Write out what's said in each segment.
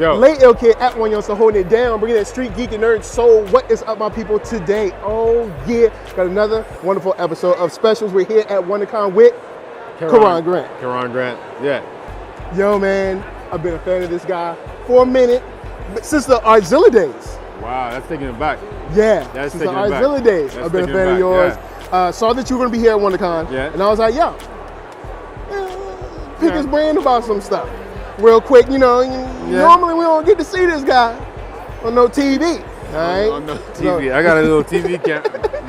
Yo. Late Ill Kid at One Young, so holding it down, bringing that street geek and nerd soul. What is up, my people, today? Oh yeah, got another wonderful episode of specials. We're here at WonderCon with Keron Grant. Keron Grant, yeah. Yo, man, I've been a fan of this guy for a minute, but since the Artzilla days. Wow, that's taking it back. Yeah, that's since the taking it back. Artzilla days, That's I've been a taking fan it of yours. Yeah. Saw that you were gonna be here at WonderCon, Yeah. and I was like, yo, pick his brain about some stuff. Real quick, normally we don't get to see this guy on no TV, all right? On no TV. I got a little TV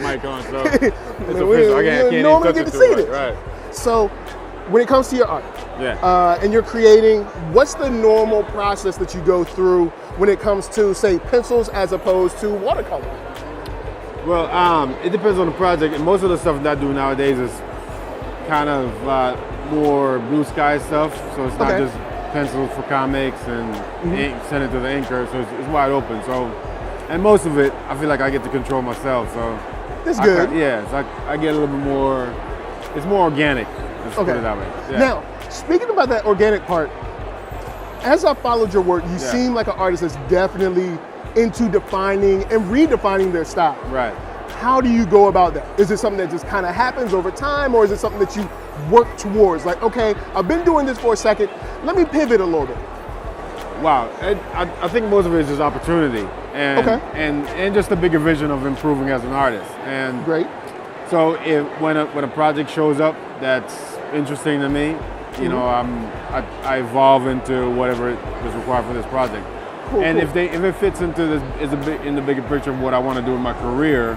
mic on, so it's official. I can't even normally touch get it to see too this. much. Right. So, when it comes to your art, Yeah. and you're creating, what's the normal process that you go through when it comes to, say, pencils as opposed to watercolor? Well, it depends on the project. And most of the stuff that I do nowadays is kind of more blue sky stuff. So it's not just pencils for comics and ink, send it to the inker. So it's wide open. So, and most of it, I feel like I get to control myself. So that's good. So I get a little bit more. It's more organic. Let's put it that way. Yeah. Now, speaking about that organic part, as I followed your work, you seem like an artist that's definitely into defining and redefining their style. Right. How do you go about that? Is it something that just kind of happens over time, or is it something that you work towards? Like, okay, I've been doing this for a second, let me pivot a little bit. Wow, I think most of it is just opportunity and just a bigger vision of improving as an artist. And great. So when a project shows up that's interesting to me, you know, I evolve into whatever is required for this project. Cool, and if it fits into in the bigger picture of what I want to do in my career,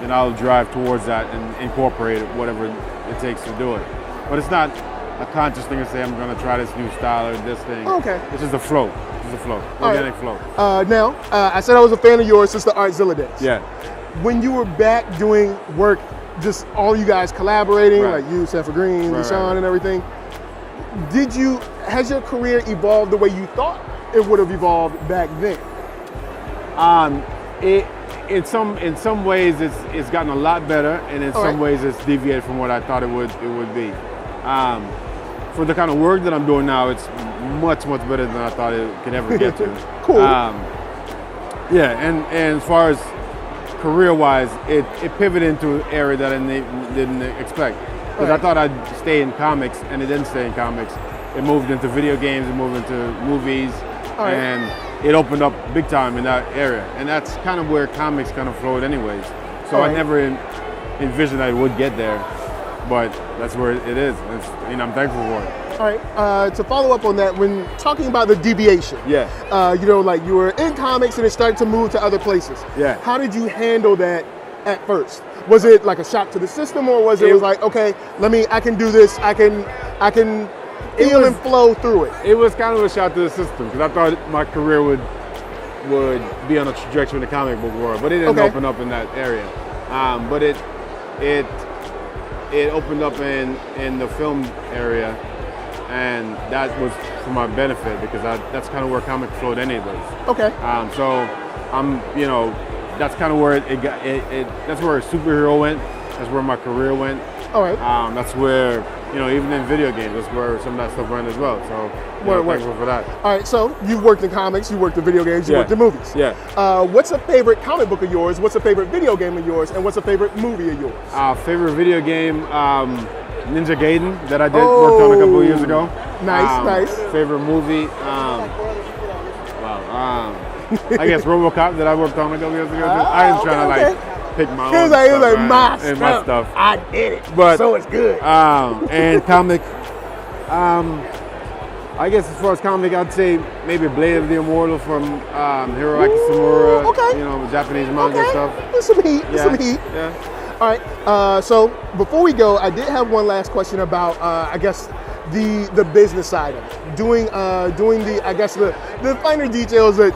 then I'll drive towards that and incorporate whatever it takes to do it. But it's not a conscious thing to say I'm going to try this new style or this thing. Okay. It's just a flow. It's a flow. Organic flow. Now, I said I was a fan of yours since the Artzilla days. Yeah. When you were back doing work, just all you guys collaborating, like you, Sanford Green, Deshaun, and everything, has your career evolved the way you thought it would have evolved back then? In some ways it's gotten a lot better, and in some ways it's deviated from what I thought it would be. For the kind of work that I'm doing now, it's much better than I thought it could ever get to. Cool. And as far as career-wise, it pivoted into an area that I didn't expect. Because I thought I'd stay in comics, and it didn't stay in comics. It moved into video games, it moved into movies, and it opened up big time in that area. And that's kind of where comics kind of flowed anyways. So I never envisioned I would get there, but that's where it is. I'm thankful for it. All right, to follow up on that, when talking about the deviation, like you were in comics and it started to move to other places. Yeah. How did you handle that at first? Was it like a shock to the system, or was it like, okay, I can do this, I can feel and flow through it? It was kind of a shock to the system, because I thought my career would be on a trajectory in the comic book world, but it didn't open up in that area. But it opened up in the film area, and that was for my benefit, because that's kind of where comic flowed anyways. Okay. So that's kind of where that's where a superhero went. That's where my career went. All right. That's where, even in video games, that's where some of that stuff went as well. So thankful for that. All right, so you worked in comics, you worked in video games, you worked in movies. Yeah. What's a favorite comic book of yours? What's a favorite video game of yours? And what's a favorite movie of yours? Favorite video game, Ninja Gaiden, that I worked on a couple of years ago. Nice. Favorite movie, I guess RoboCop, that I worked on a couple years ago. I am trying to pick my own stuff, and my stuff. I did it, but so it's good. And comic, I guess as far as comic, I'd say maybe Blade of the Immortal from Hiroaki Samura. Japanese manga stuff. There's some heat. Yeah. All right. So before we go, I did have one last question about, I guess, the business side of it. Doing the finer details that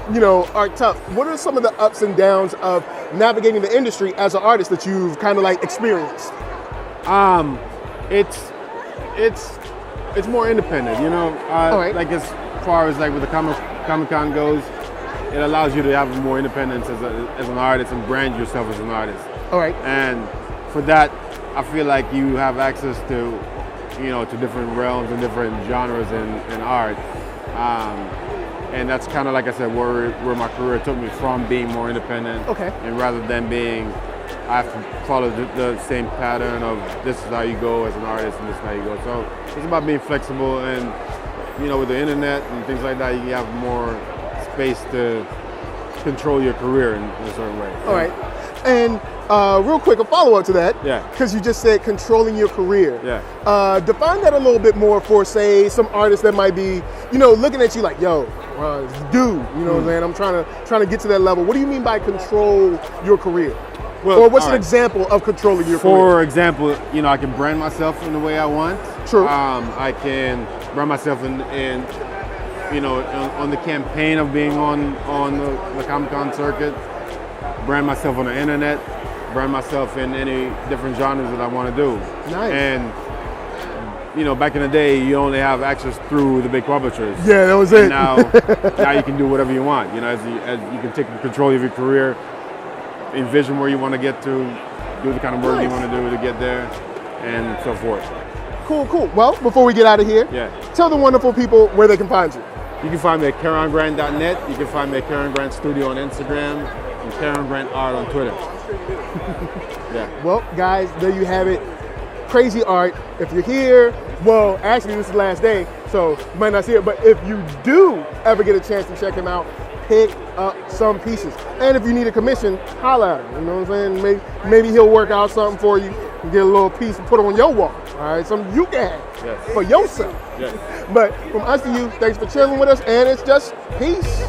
are tough. What are some of the ups and downs of navigating the industry as an artist that you've kind of like experienced? It's more independent, like as far as like with the Comic-Con goes, it allows you to have more independence as an artist and brand yourself as an artist. All right. And for that, I feel like you have access to different realms and different genres in art. And that's kind of, like I said, where my career took me from being more independent. Okay. And rather than being, I have to follow the same pattern of this is how you go as an artist and this is how you go. So it's about being flexible, and with the internet and things like that, you have more space to control your career in a certain way. All right. And real quick, a follow-up to that. Yeah. Because you just said controlling your career. Yeah. Define that a little bit more for, say, some artists that might be, looking at you like, yo, dude, what I'm saying? I'm trying to get to that level. What do you mean by control your career? Well, or what's an example of controlling your career? For example, I can brand myself in the way I want. True. I can brand myself in on the campaign of being on the Comic-Con circuit, brand myself on the internet, brand myself in any different genres that I want to do. Nice. And back in the day, you only have access through the big publishers. Yeah, that was it. Now you can do whatever you want. As you can take control of your career, envision where you want to get to, do the kind of work you want to do to get there, and so forth. Cool. Well, before we get out of here, tell the wonderful people where they can find you. You can find me at KeronGrant.net. You can find me at Keron Grant Studio on Instagram and Keron Grant Art on Twitter. Well, guys, there you have it. Crazy art. If you're here, well, actually, this is the last day, so you might not see it, but if you do ever get a chance to check him out, pick up some pieces. And if you need a commission, holla at him. You know what I'm saying? Maybe he'll work out something for you and get a little piece and put it on your wall. All right, something you can have for yourself. Yes. But from us to you, thanks for chilling with us, and it's just peace.